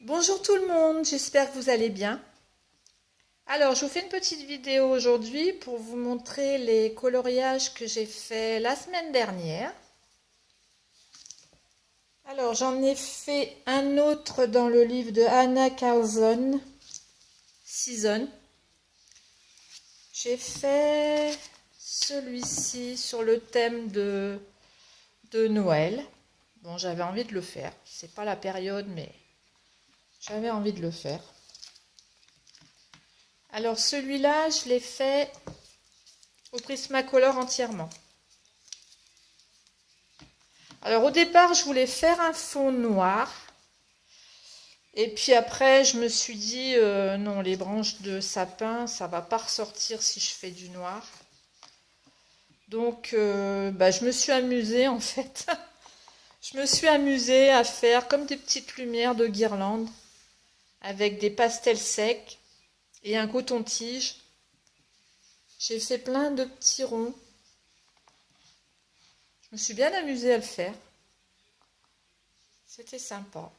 Bonjour tout le monde, j'espère que vous allez bien. Alors, je vous fais une petite vidéo aujourd'hui pour vous montrer les coloriages que j'ai fait la semaine dernière. Alors, j'en ai fait un autre dans le livre de Anna Carlson, Season. J'ai fait celui-ci sur le thème de Noël. Bon, j'avais envie de le faire. C'est pas la période, mais j'avais envie de le faire. Alors celui-là, je l'ai fait au Prismacolor entièrement. Alors au départ, je voulais faire un fond noir. Et puis après, je me suis dit, non, les branches de sapin, ça va pas ressortir si je fais du noir. Donc, je me suis amusée en fait. Je me suis amusée à faire comme des petites lumières de guirlande avec des pastels secs et un coton-tige. J'ai fait plein de petits ronds. Je me suis bien amusée à le faire. C'était sympa.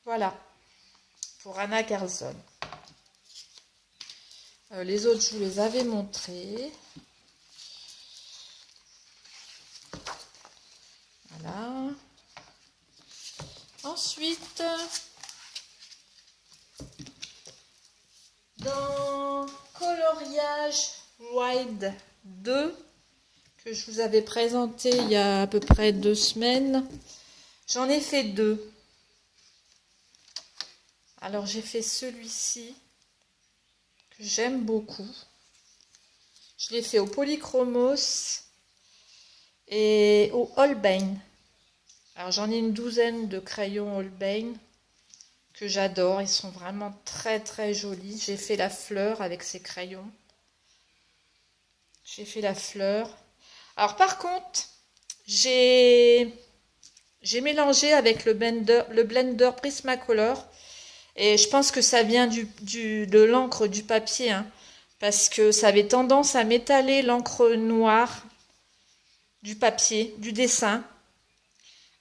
Voilà, pour Anna Carlson. Les autres, je vous les avais montrés. Voilà. Ensuite, dans Coloriage Wild 2, que je vous avais présenté il y a à peu près 2 semaines, j'en ai fait 2. Alors j'ai fait celui-ci, que j'aime beaucoup. Je l'ai fait au polychromos et au Holbein. Alors j'en ai une douzaine de crayons Holbein que j'adore. Ils sont vraiment très très jolis. J'ai fait la fleur avec ces crayons. J'ai fait la fleur. Alors par contre, j'ai mélangé avec le blender Prismacolor. Et je pense que ça vient de l'encre du papier, hein, parce que ça avait tendance à m'étaler l'encre noire du papier, du dessin.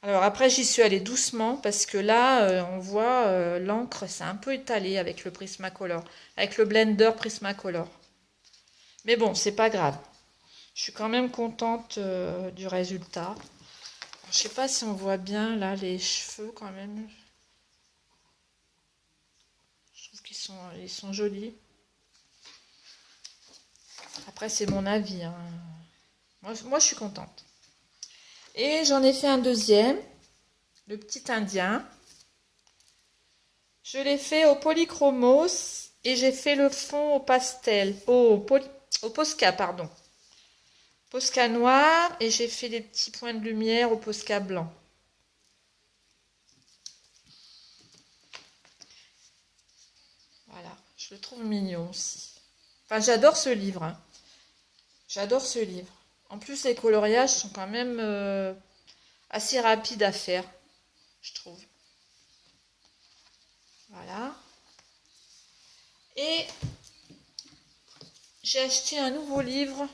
Alors après, j'y suis allée doucement parce que là, on voit l'encre, c'est un peu étalé avec le Prismacolor, avec le blender Prismacolor. Mais bon, c'est pas grave. Je suis quand même contente du résultat. Alors, je sais pas si on voit bien là les cheveux quand même. Je trouve ils sont jolis. Après, c'est mon avis, hein. Moi, je suis contente. Et j'en ai fait un deuxième, le petit indien. Je l'ai fait au polychromos et j'ai fait le fond au pastel, au Posca, pardon. Posca noir et j'ai fait des petits points de lumière au Posca blanc. Voilà, je le trouve mignon aussi. Enfin, j'adore ce livre, hein. J'adore ce livre. En plus, les coloriages sont quand même assez rapides à faire, je trouve. Voilà. Et j'ai acheté un nouveau livre.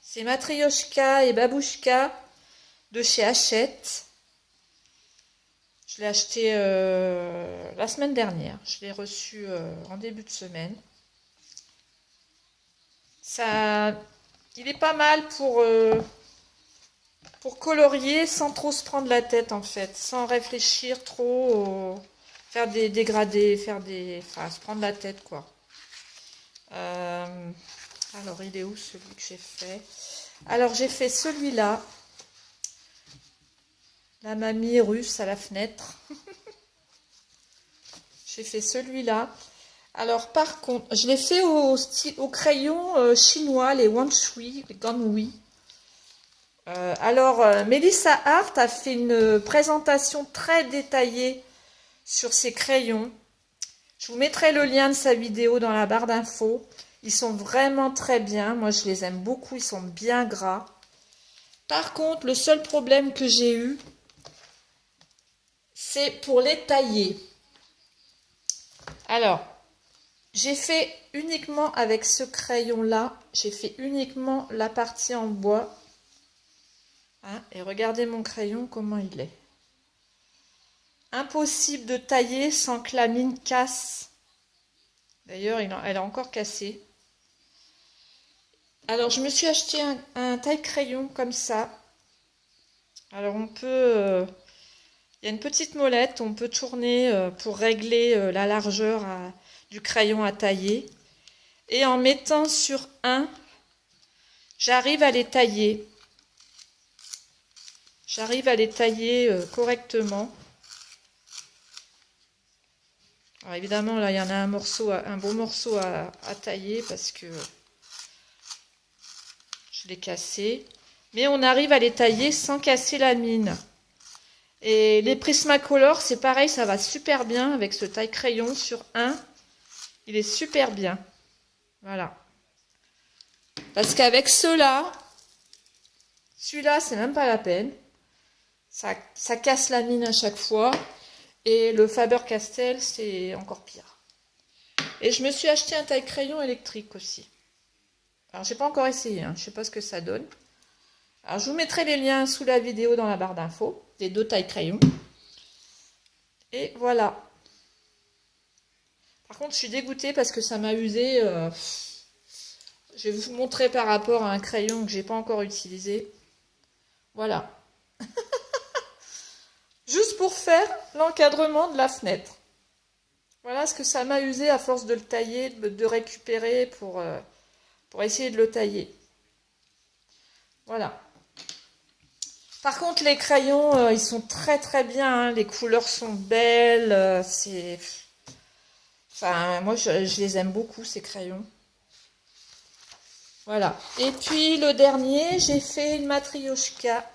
C'est Matryoshka et Babouchka de chez Hachette. Je l'ai acheté la semaine dernière. Je l'ai reçu en début de semaine. Ça, il est pas mal pour colorier sans trop se prendre la tête en fait, sans réfléchir trop, faire des dégradés, enfin, se prendre la tête quoi. Alors il est où celui que j'ai fait? Alors j'ai fait celui-là, la mamie russe à la fenêtre. J'ai fait celui-là. Alors par contre, je l'ai fait au crayon chinois, les Wanshui, les Ganhui. Mélissa Hart a fait une présentation très détaillée sur ces crayons. Je vous mettrai le lien de sa vidéo dans la barre d'infos. Ils sont vraiment très bien. Moi, je les aime beaucoup. Ils sont bien gras. Par contre, le seul problème que j'ai eu, c'est pour les tailler. Alors, j'ai fait uniquement avec ce crayon-là, j'ai fait uniquement la partie en bois. Hein, et regardez mon crayon, comment il est. impossible de tailler sans que la mine casse. D'ailleurs, elle a encore cassé. Alors, je me suis acheté un taille-crayon comme ça. Alors, il y a une petite molette, on peut tourner pour régler la largeur du crayon à tailler. Et en mettant sur un, j'arrive à les tailler. J'arrive à les tailler correctement. Alors évidemment, là, il y en a un beau morceau à tailler parce que je l'ai cassé. Mais on arrive à les tailler sans casser la mine. Et les Prismacolor, c'est pareil, ça va super bien avec ce taille-crayon sur un. Il est super bien. Voilà. Parce qu'avec celui-là, c'est même pas la peine. Ça casse la mine à chaque fois. Et le Faber-Castell, c'est encore pire. Et je me suis acheté un taille-crayon électrique aussi. Alors, j'ai pas encore essayé, hein. Je sais pas ce que ça donne. Alors, je vous mettrai les liens sous la vidéo dans la barre d'infos des 2 taille-crayons. Et voilà. Par contre, je suis dégoûtée parce que ça m'a usé. Je vais vous montrer par rapport à un crayon que j'ai pas encore utilisé. Voilà. Juste pour faire l'encadrement de la fenêtre. Voilà ce que ça m'a usé à force de le tailler, de récupérer pour essayer de le tailler. Voilà. Par contre, les crayons, ils sont très très bien, hein. Les couleurs sont belles. Enfin, moi, je les aime beaucoup, ces crayons. Voilà. Et puis, le dernier, j'ai fait une matrioshka.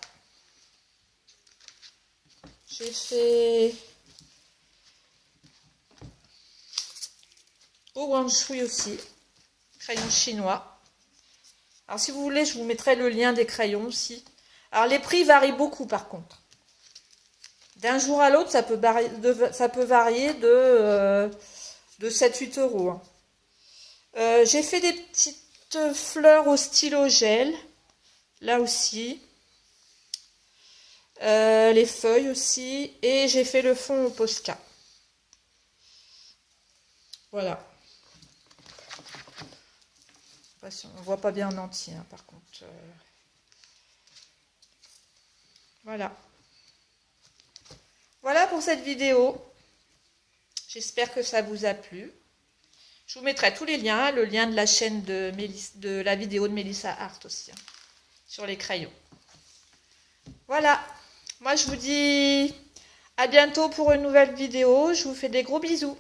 J'ai fait au wang shui aussi. Crayon chinois. Alors, si vous voulez, je vous mettrai le lien des crayons aussi. Alors, les prix varient beaucoup, par contre. D'un jour à l'autre, ça peut varier de 7-8 euros. Hein. J'ai fait des petites fleurs au stylo gel. Là aussi. Les feuilles aussi. Et j'ai fait le fond au Posca. Voilà. On voit pas bien en entier, hein, par contre. Voilà. Voilà pour cette vidéo. J'espère que ça vous a plu. Je vous mettrai tous les liens, le lien de la chaîne de la vidéo de Melissa Art aussi, hein, sur les crayons. Voilà. Moi, je vous dis à bientôt pour une nouvelle vidéo. Je vous fais des gros bisous.